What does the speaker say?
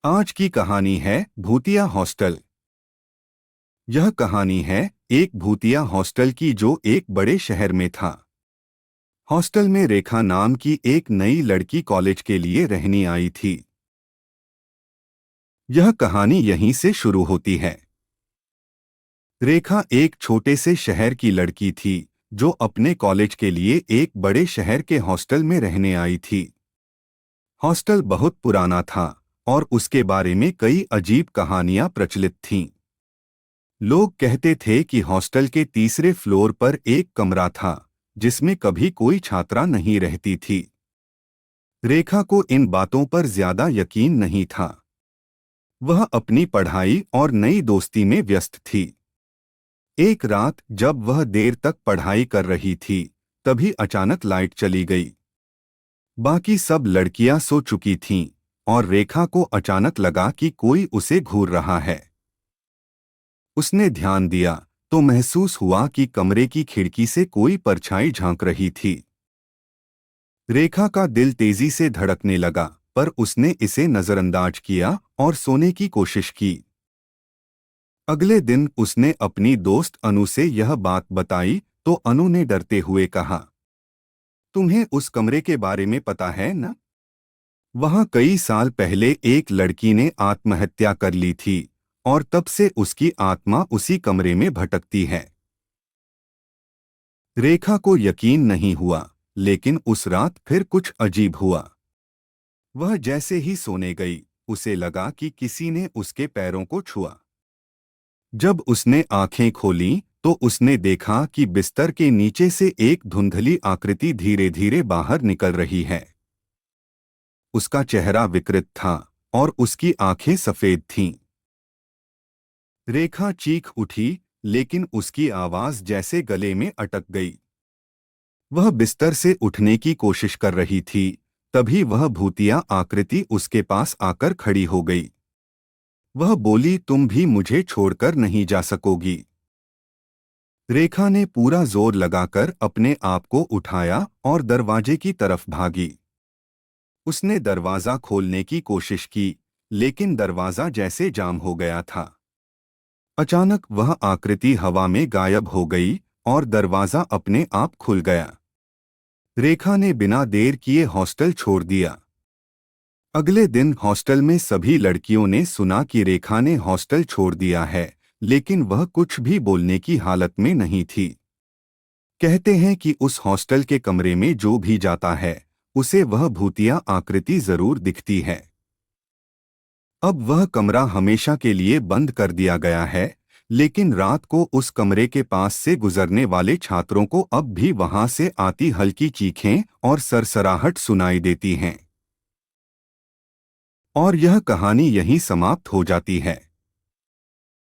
आज की कहानी है भूतिया हॉस्टल। यह कहानी है एक भूतिया हॉस्टल की जो एक बड़े शहर में था। हॉस्टल में रेखा नाम की एक नई लड़की कॉलेज के लिए रहने आई थी। यह कहानी यहीं से शुरू होती है। रेखा एक छोटे से शहर की लड़की थी जो अपने कॉलेज के लिए एक बड़े शहर के हॉस्टल में रहने आई थी। हॉस्टल बहुत पुराना था और उसके बारे में कई अजीब कहानियां प्रचलित थीं। लोग कहते थे कि हॉस्टल के तीसरे फ्लोर पर एक कमरा था जिसमें कभी कोई छात्रा नहीं रहती थी। रेखा को इन बातों पर ज्यादा यकीन नहीं था। वह अपनी पढ़ाई और नई दोस्ती में व्यस्त थी। एक रात जब वह देर तक पढ़ाई कर रही थी, तभी अचानक लाइट चली गई। बाकी सब लड़कियां सो चुकी थीं और रेखा को अचानक लगा कि कोई उसे घूर रहा है। उसने ध्यान दिया तो महसूस हुआ कि कमरे की खिड़की से कोई परछाई झांक रही थी। रेखा का दिल तेजी से धड़कने लगा, पर उसने इसे नजरअंदाज किया और सोने की कोशिश की। अगले दिन उसने अपनी दोस्त अनु से यह बात बताई तो अनु ने डरते हुए कहा, तुम्हें उस कमरे के बारे में पता है न? वहां कई साल पहले एक लड़की ने आत्महत्या कर ली थी और तब से उसकी आत्मा उसी कमरे में भटकती है। रेखा को यकीन नहीं हुआ, लेकिन उस रात फिर कुछ अजीब हुआ। वह जैसे ही सोने गई, उसे लगा कि किसी ने उसके पैरों को छुआ। जब उसने आंखें खोलीं, तो उसने देखा कि बिस्तर के नीचे से एक धुंधली आकृति धीरे धीरे बाहर निकल रही है। उसका चेहरा विकृत था और उसकी आंखें सफेद थीं। रेखा चीख उठी, लेकिन उसकी आवाज जैसे गले में अटक गई। वह बिस्तर से उठने की कोशिश कर रही थी, तभी वह भूतिया आकृति उसके पास आकर खड़ी हो गई। वह बोली, तुम भी मुझे छोड़कर नहीं जा सकोगी। रेखा ने पूरा जोर लगाकर अपने आप को उठाया और दरवाजे की तरफ भागी। उसने दरवाजा खोलने की कोशिश की, लेकिन दरवाजा जैसे जाम हो गया था। अचानक वह आकृति हवा में गायब हो गई और दरवाजा अपने आप खुल गया। रेखा ने बिना देर किए हॉस्टल छोड़ दिया। अगले दिन हॉस्टल में सभी लड़कियों ने सुना कि रेखा ने हॉस्टल छोड़ दिया है, लेकिन वह कुछ भी बोलने की हालत में नहीं थी। कहते हैं कि उस हॉस्टल के कमरे में जो भी जाता है, उसे वह भूतिया आकृति जरूर दिखती है। अब वह कमरा हमेशा के लिए बंद कर दिया गया है, लेकिन रात को उस कमरे के पास से गुजरने वाले छात्रों को अब भी वहां से आती हल्की चीखें और सरसराहट सुनाई देती हैं। और यह कहानी यहीं समाप्त हो जाती है।